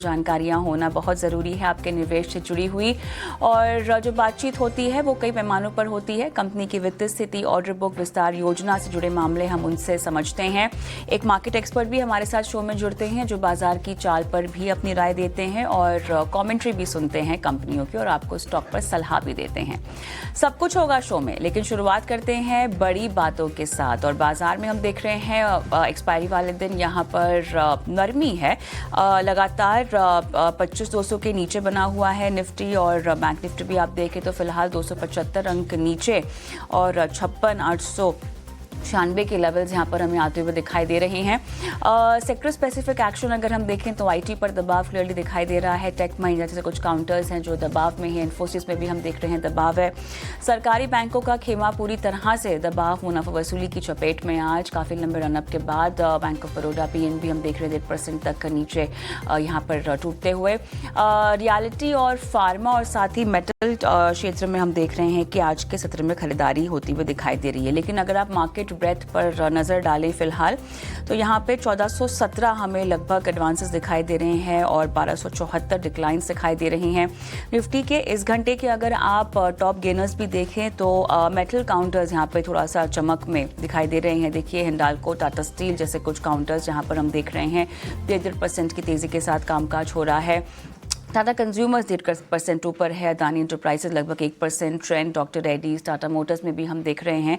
जानकारियां होना बहुत ज़रूरी है आपके निवेश से जुड़ी हुई। और जो बातचीत होती है वो कई पैमानों पर होती है। कंपनी की वित्तीय स्थिति, ऑर्डर बुक, विस्तार योजना से जुड़े मामले हम उनसे समझते हैं। एक मार्केट एक्सपर्ट भी हमारे साथ शो में जुड़ते हैं जो बाजार की चाल पर भी अपनी राय देते हैं और कॉमेंट्री भी सुनते हैं कंपनियों की और आपको स्टॉक पर सलाह भी देते हैं। सब कुछ होगा शो में, लेकिन शुरुआत करते हैं बड़ी बातों के साथ। और बाजार में हम देख रहे हैं एक्सपायरी वाले दिन यहाँ पर नरमी है। लगातार 25,200 के नीचे बना हुआ है निफ्टी और बैंक निफ्टी भी आप देखें तो फिलहाल 275 अंक नीचे और 56,896 के लेवल्स यहाँ पर हमें आते हुए दिखाई दे रहे हैं। सेक्टर स्पेसिफिक एक्शन अगर हम देखें तो आईटी पर दबाव क्लियरली दिखाई दे रहा है। टेक महिंद्रा जैसे कुछ काउंटर्स हैं जो दबाव में है। इन्फोसिस में भी हम देख रहे हैं दबाव है। सरकारी बैंकों का खेमा पूरी तरह से दबाव, मुनाफा वसूली की चपेट में आज काफ़ी लंबे रनअप के बाद बैंक ऑफ बड़ौदा पीएनबी हम देख रहे हैं 1% तक नीचे यहाँ पर टूटते हुए। रियलिटी और फार्मा और साथ ही मेटल क्षेत्र में हम देख रहे हैं कि आज के सत्र में खरीदारी होती हुई दिखाई दे रही है। लेकिन अगर आप मार्केट ब्रेथ पर नज़र डालें फिलहाल तो यहाँ पे 1417 हमें लगभग एडवांसेस दिखाई दे रहे हैं और 1274 डिक्लाइंस दिखाई दे रही हैं। निफ्टी के इस घंटे के अगर आप टॉप गेनर्स भी देखें तो मेटल काउंटर्स यहाँ पे थोड़ा सा चमक में दिखाई दे रहे हैं। देखिए हिंडाल्को, टाटा स्टील जैसे कुछ काउंटर्स जहाँ पर हम देख रहे हैं 1.5% की तेज़ी के साथ कामकाज हो रहा है। टाटा कंज्यूमर्स 1.5% ऊपर है। अदानी एंटरप्राइजेज लगभग 1%। Trend, doctor Reddy's, Tata Motors में भी हम देख रहे हैं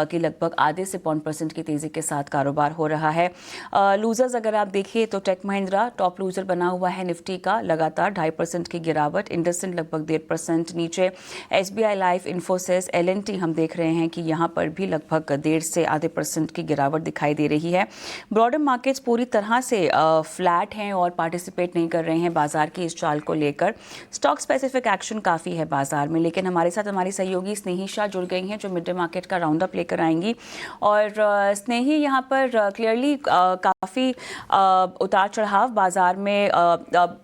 कि लगभग आधे से 0.5% की तेज़ी के साथ कारोबार हो रहा है। लूजर्स अगर आप देखिए तो टेक महिंद्रा टॉप लूजर बना हुआ है निफ्टी का, लगातार 2.5% की गिरावट। इंडसइंड लगभग 1.5% नीचे। SBI लाइफ, इन्फोसिस, LNT हम देख रहे हैं कि यहाँ पर भी लगभग 1.5 से आधे % की गिरावट दिखाई दे रही है। ब्रॉडर मार्केट्स पूरी तरह से फ्लैट हैं और पार्टिसिपेट नहीं कर रहे हैं बाजार की इस चाल को लेकर। स्टॉक स्पेसिफिक एक्शन काफ़ी है बाजार में, लेकिन हमारे साथ हमारी सहयोगी स्नेही शाह जुड़ गई हैं जो मिड डे मार्केट का राउंड अप लेकर आएंगी। और स्नेही, यहाँ पर क्लियरली काफ़ी उतार चढ़ाव बाजार में,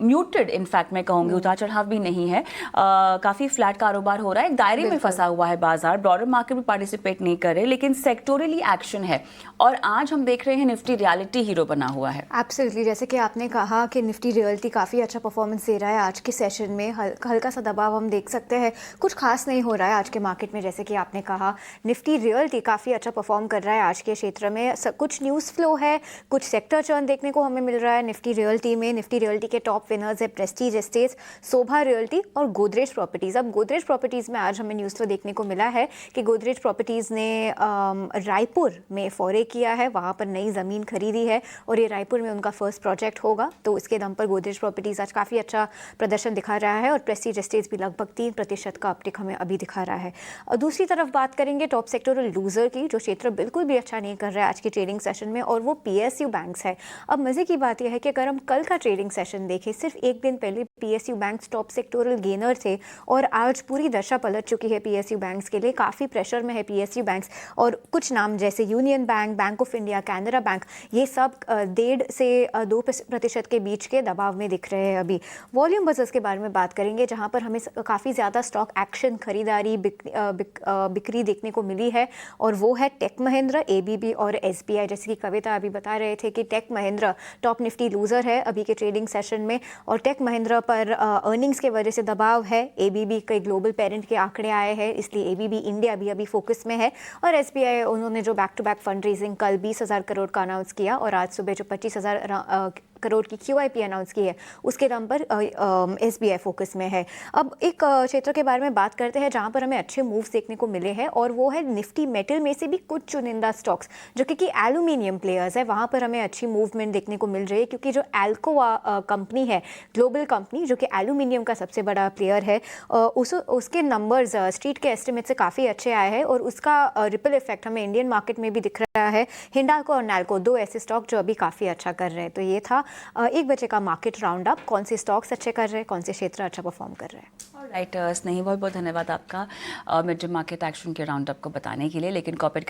म्यूटेड इनफैक्ट मैं कहूँगी, उतार चढ़ाव भी नहीं है। काफ़ी फ्लैट कारोबार हो रहा है, एक दायरे में फंसा हुआ है बाजार। ब्रॉडर मार्केट भी पार्टिसिपेट नहीं कर रहे, लेकिन सेक्टोरली एक्शन है। और आज हम देख रहे हैं निफ्टी रियलिटी हीरो बना हुआ है। एब्सोल्युटली, जैसे कि आपने कहा कि निफ्टी रियलिटी काफ़ी अच्छा परफॉर्मेंस दे रहा है आज के सेशन में। हल्का सा दबाव हम देख सकते हैं, कुछ खास नहीं हो रहा है आज के मार्केट में। जैसे कि आपने कहा निफ्टी रियलिटी काफ़ी अच्छा परफॉर्म कर रहा है आज के क्षेत्र में। कुछ न्यूज़ फ्लो है, कुछ सेक्टर चर्न देखने को हमें मिल रहा है निफ्टी रियलिटी में। निफ्टी रियलिटी के टॉप विनर्स है प्रेस्टीज एस्टेट्स, शोभा रियलिटी और गोदरेज प्रॉपर्टीज़। अब गोदरेज प्रॉपर्टीज़ में आज हमें न्यूज़ फ्लो देखने को मिला है कि गोदरेज प्रॉपर्टीज़ ने रायपुर में फौरे किया है, वहाँ पर नई ज़मीन खरीदी है और ये रायपुर में उनका फर्स्ट प्रोजेक्ट होगा। तो उसके दम पर गोदरेज प्रॉपर्टीज़ आज काफ़ी अच्छा प्रदर्शन दिखा रहा है और प्रेस्टीज एस्टेट्स भी लगभग 3% का अपटिक हमें अभी दिखा रहा है। और दूसरी तरफ बात करेंगे टॉप सेक्टोरल लूजर की, जो क्षेत्र बिल्कुल भी अच्छा नहीं कर रहा है आज की ट्रेडिंग सेशन में, और वो PSU बैंक्स है। अब मज़े की बात यह है कि अगर हम कल का ट्रेडिंग सेशन देखें, सिर्फ एक दिन पहले PSU banks top sectoral gainer थे और आज पूरी दशा पलट चुकी है PSU बैंक्स के लिए। काफ़ी प्रेशर में है PSU बैंक्स और कुछ नाम जैसे union bank, bank of India, Canara bank, ये सब 1.5 से 2% के बीच के दबाव में दिख रहे हैं अभी। वॉल्यूम बजर्स के बारे में बात करेंगे, जहां पर हमें काफ़ी ज़्यादा स्टॉक एक्शन, खरीदारी, बिक्री देखने को मिली है और वो है टेक महिंद्रा, ABB और SBI। जैसे कि कविता अभी बता रहे थे कि टेक महिंद्रा टॉप निफ्टी लूजर है अभी के ट्रेडिंग सेशन में और टेक महिंद्रा पर अर्निंग्स के वजह से दबाव है। ABB के ग्लोबल पेरेंट के आंकड़े आए हैं, इसलिए ABB इंडिया भी अभी फोकस में है। और SBI, उन्होंने जो back to back fund raising कल 20,000 करोड़ का अनाउंस किया और आज सुबह जो 25,000 करोड़ की QIP अनाउंस की है, उसके दम पर SBI फोकस में है। अब एक क्षेत्र के बारे में बात करते हैं जहां पर हमें अच्छे मूव्स देखने को मिले हैं और वो है निफ्टी मेटल में से भी कुछ चुनिंदा स्टॉक्स जो कि एल्यूमिनियम प्लेयर्स है, वहां पर हमें अच्छी मूवमेंट देखने को मिल रही है। क्योंकि जो एल्कोवा कंपनी है, ग्लोबल कंपनी जो कि एल्यूमिनियम का सबसे बड़ा प्लेयर है, उसके नंबर्स स्ट्रीट के एस्टिमेट से काफ़ी अच्छे आए हैं और उसका रिपल इफेक्ट हमें इंडियन मार्केट में भी दिख रहा है। हिंडाल्को और नैल्को, दो ऐसे स्टॉक जो अभी काफ़ी अच्छा कर रहे हैं। तो ये था 1 बजे का मार्केट राउंड अप, कौन से स्टॉक्स अच्छे कर रहे हैं, कौन से क्षेत्र अच्छा परफॉर्म कर रहे हैं। ऑलराइट स्नेही, बहुत बहुत धन्यवाद आपका मिड डे मार्केट एक्शन के राउंड अप को बताने के लिए। लेकिन कॉर्पोरेट